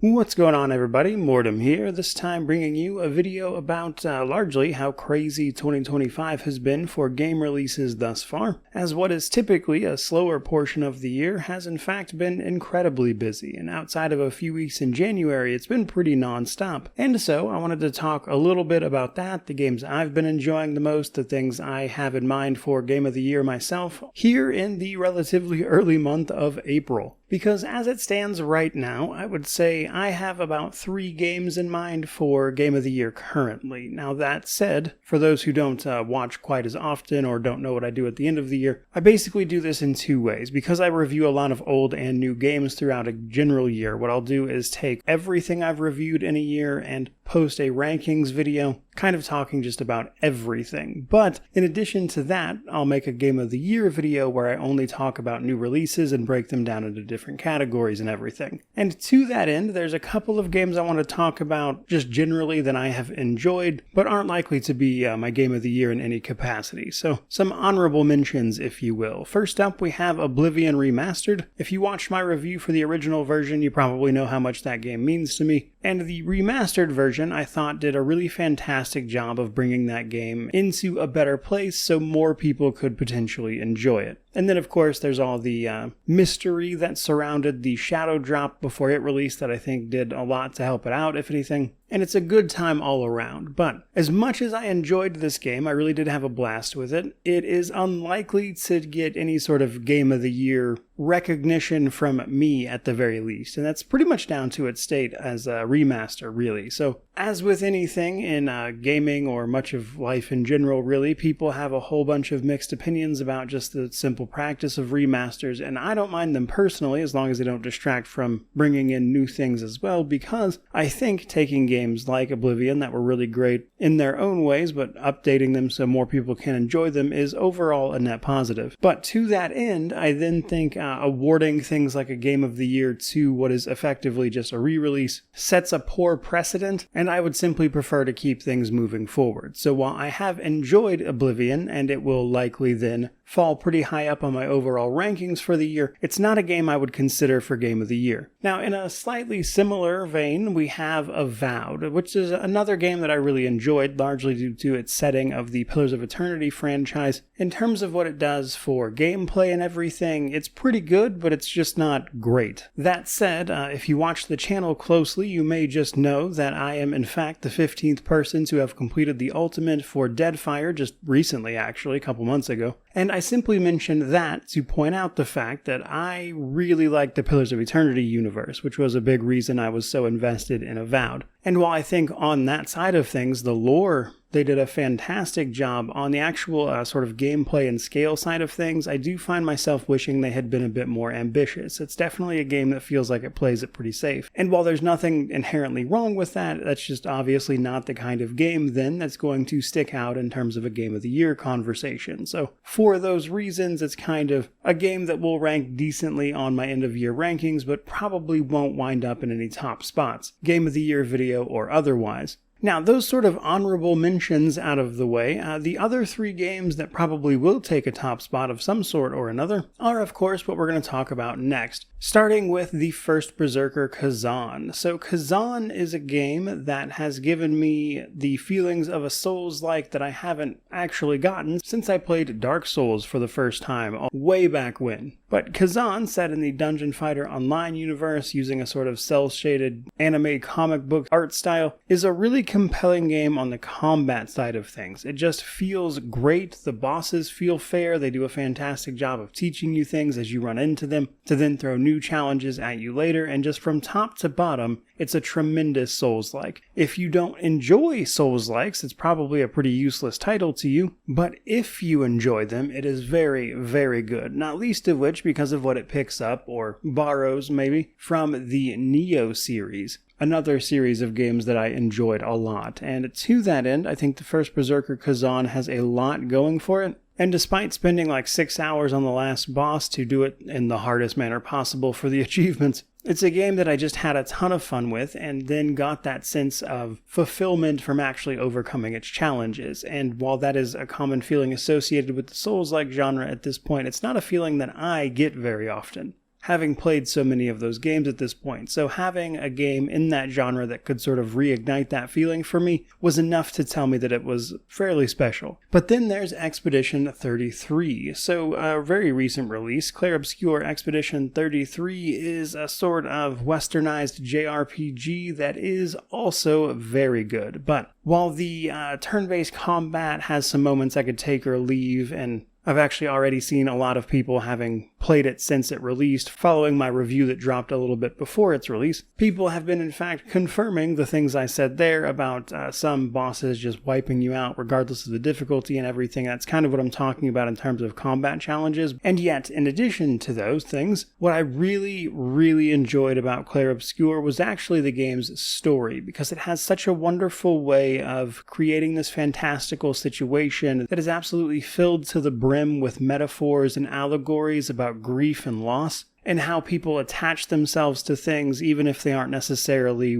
What's going on, everybody? Mortem here, this time bringing you a video about largely how crazy 2025 has been for game releases thus far, as what is typically a slower portion of the year has in fact been incredibly busy, and outside of a few weeks in January it's been pretty non-stop. And so I wanted to talk a little bit about that, the games I've been enjoying the most, the things I have in mind for Game of the Year myself, here in the relatively early month of April. Because as it stands right now, I would say I have about 3 games in mind for Game of the Year currently. Now that said, for those who don't watch quite as often or don't know what I do at the end of the year, I basically do this in 2 ways. Because I review a lot of old and new games throughout a general year, what I'll do is take everything I've reviewed in a year and post a rankings video, kind of talking just about everything. But in addition to that, I'll make a Game of the Year video where I only talk about new releases and break them down into different categories and everything. And to that end, there's a couple of games I want to talk about just generally that I have enjoyed, but aren't likely to be my Game of the Year in any capacity. So some honorable mentions, if you will. First up, we have Oblivion Remastered. If you watched my review for the original version, you probably know how much that game means to me. And the remastered version, I thought, did a really fantastic job of bringing that game into a better place so more people could potentially enjoy it. And then, of course, there's all the mystery that surrounded the Shadow Drop before it released that I think did a lot to help it out, if anything. And it's a good time all around. But as much as I enjoyed this game, I really did have a blast with it. It is unlikely to get any sort of Game of the Year recognition from me at the very least. And that's pretty much down to its state as a remaster, really. So as with anything in gaming or much of life in general, really, people have a whole bunch of mixed opinions about just the simple practice of remasters. And I don't mind them personally, as long as they don't distract from bringing in new things as well, because I think taking games like Oblivion that were really great in their own ways, but updating them so more people can enjoy them is overall a net positive. But to that end, I then think awarding things like a Game of the Year to what is effectively just a re-release sets a poor precedent, and I would simply prefer to keep things moving forward. So while I have enjoyed Oblivion, and it will likely then fall pretty high up on my overall rankings for the year, it's not a game I would consider for Game of the Year. Now, in a slightly similar vein, we have Avowed, which is another game that I really enjoyed, largely due to its setting of the Pillars of Eternity franchise. In terms of what it does for gameplay and everything, it's pretty good, but it's just not great. That said, if you watch the channel closely, you may just know that I am in fact the 15th person to have completed the Ultimate for Deadfire just recently, actually, a couple months ago. And I simply mentioned that to point out the fact that I really like the Pillars of Eternity universe, which was a big reason I was so invested in Avowed. And while I think on that side of things, the lore, they did a fantastic job on the actual sort of gameplay and scale side of things, I do find myself wishing they had been a bit more ambitious. It's definitely a game that feels like it plays it pretty safe. And while there's nothing inherently wrong with that, that's just obviously not the kind of game then that's going to stick out in terms of a Game of the Year conversation. So for those reasons, it's kind of a game that will rank decently on my end of year rankings, but probably won't wind up in any top spots, Game of the Year video or otherwise. Now, those sort of honorable mentions out of the way, the other 3 games that probably will take a top spot of some sort or another are, of course, what we're going to talk about next, starting with the first Berserker, Kazan. So Kazan is a game that has given me the feelings of a Souls-like that I haven't actually gotten since I played Dark Souls for the first time, way back when. But Kazan, set in the Dungeon Fighter Online universe using a sort of cel-shaded anime comic book art style, is a really compelling game on the combat side of things. It just feels great, the bosses feel fair, they do a fantastic job of teaching you things as you run into them, to then throw new challenges at you later, and just from top to bottom, it's a tremendous Souls-like. If you don't enjoy Souls-likes, it's probably a pretty useless title to you, but if you enjoy them, it is very, very good, not least of which because of what it picks up, or borrows maybe, from the Nioh series. Another series of games that I enjoyed a lot, and to that end, I think the first Berserker Kazan has a lot going for it. And despite spending like 6 hours on the last boss to do it in the hardest manner possible for the achievements, it's a game that I just had a ton of fun with, and then got that sense of fulfillment from actually overcoming its challenges. And while that is a common feeling associated with the Souls-like genre at this point, it's not a feeling that I get very often. having played so many of those games at this point. So having a game in that genre that could sort of reignite that feeling for me was enough to tell me that it was fairly special. But then there's Expedition 33. So a very recent release, Clair Obscur Expedition 33 is a sort of westernized JRPG that is also very good. But while the turn-based combat has some moments I could take or leave, and I've actually already seen a lot of people having played it since it released, following my review that dropped a little bit before its release. People have been in fact confirming the things I said there about some bosses just wiping you out regardless of the difficulty and everything. That's kind of what I'm talking about in terms of combat challenges. And yet, in addition to those things, what I really enjoyed about Clair Obscur was actually the game's story, because it has such a wonderful way of creating this fantastical situation that is absolutely filled to the brim with metaphors and allegories about grief and loss, and how people attach themselves to things even if they aren't necessarily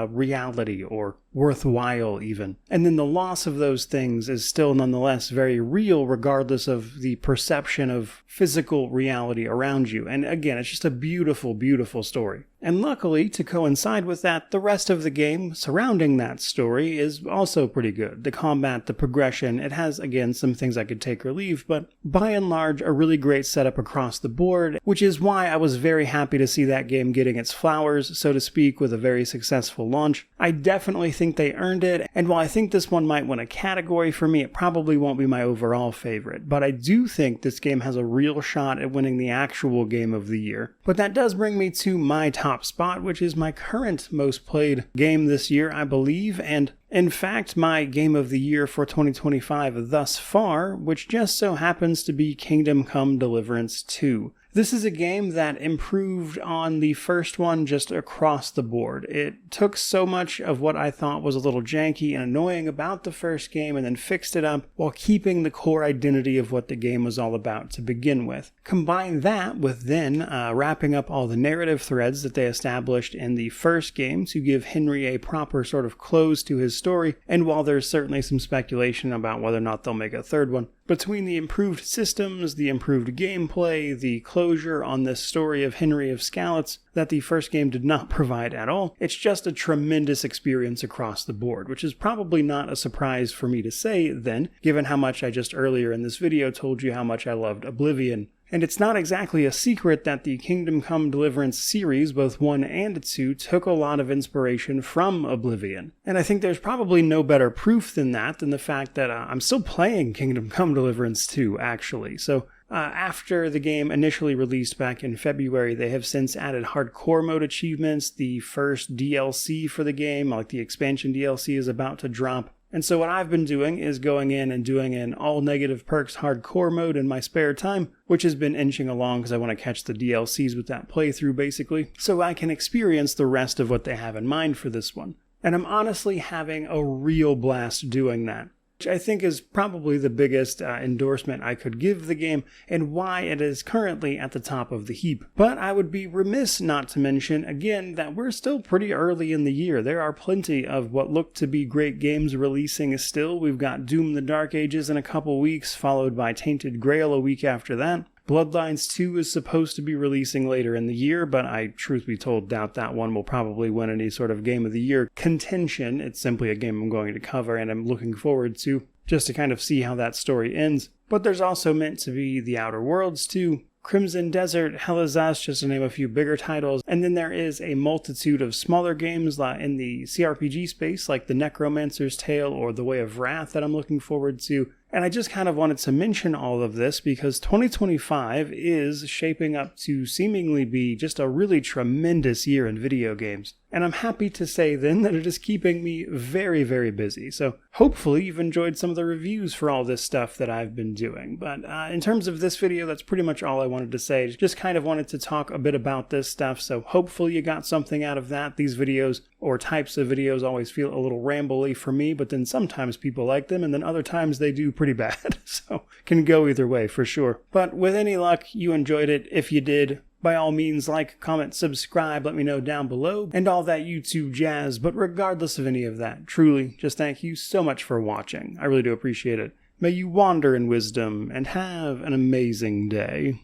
reality or worthwhile even. And then the loss of those things is still nonetheless very real regardless of the perception of physical reality around you. And again, it's just a beautiful story. And luckily, to coincide with that, the rest of the game surrounding that story is also pretty good. The combat, the progression, it has, again, some things I could take or leave, but by and large, a really great setup across the board, which is why I was very happy to see that game getting its flowers, so to speak, with a very successful launch. I definitely think they earned it, and while I think this one might win a category for me, it probably won't be my overall favorite. But I do think this game has a real shot at winning the actual Game of the Year. But that does bring me to my top spot, which is my current most played game this year, I believe, and in fact, my Game of the Year for 2025 thus far, which just so happens to be Kingdom Come Deliverance 2. This is a game that improved on the first one just across the board. It took so much of what I thought was a little janky and annoying about the first game and then fixed it up while keeping the core identity of what the game was all about to begin with. Combine that with then wrapping up all the narrative threads that they established in the first game to give Henry a proper sort of close to his story, and while there's certainly some speculation about whether or not they'll make a third one, between the improved systems, the improved gameplay, the closure on this story of Henry of Skalitz that the first game did not provide at all, it's just a tremendous experience across the board, which is probably not a surprise for me to say then, given how much I just earlier in this video told you how much I loved Oblivion. And it's not exactly a secret that the Kingdom Come Deliverance series, both 1 and 2, took a lot of inspiration from Oblivion. And I think there's probably no better proof than the fact that I'm still playing Kingdom Come Deliverance 2, actually. So after the game initially released back in February, they have since added hardcore mode achievements. The first DLC for the game, like the expansion DLC, is about to drop. And so what I've been doing is going in and doing an all negative perks hardcore mode in my spare time, which has been inching along because I want to catch the DLCs with that playthrough basically, so I can experience the rest of what they have in mind for this one. And I'm honestly having a real blast doing that, which I think is probably the biggest endorsement I could give the game and why it is currently at the top of the heap. But I would be remiss not to mention, again, that we're still pretty early in the year. There are plenty of what look to be great games releasing still. We've got Doom the Dark Ages in a couple weeks, followed by Tainted Grail a week after that. Bloodlines 2 is supposed to be releasing later in the year, but I, truth be told, doubt that one will probably win any sort of Game of the Year contention. It's simply a game I'm going to cover and I'm looking forward to, just to kind of see how that story ends. But there's also meant to be The Outer Worlds 2, Crimson Desert, Hell Is Us, just to name a few bigger titles. And then there is a multitude of smaller games in the CRPG space, like The Necromancer's Tale or The Way of Wrath that I'm looking forward to. And I just kind of wanted to mention all of this because 2025 is shaping up to seemingly be just a really tremendous year in video games. And I'm happy to say then that it is keeping me very, very busy. So hopefully you've enjoyed some of the reviews for all this stuff that I've been doing. But in terms of this video, that's pretty much all I wanted to say. Just kind of wanted to talk a bit about this stuff. So hopefully you got something out of that. These videos or types of videos always feel a little rambly for me, but then sometimes people like them and then other times they do pretty bad. So can go either way for sure. But with any luck, you enjoyed it. If you did, by all means, like, comment, subscribe, let me know down below, and all that YouTube jazz. But regardless of any of that, truly, just thank you so much for watching. I really do appreciate it. May you wander in wisdom and have an amazing day.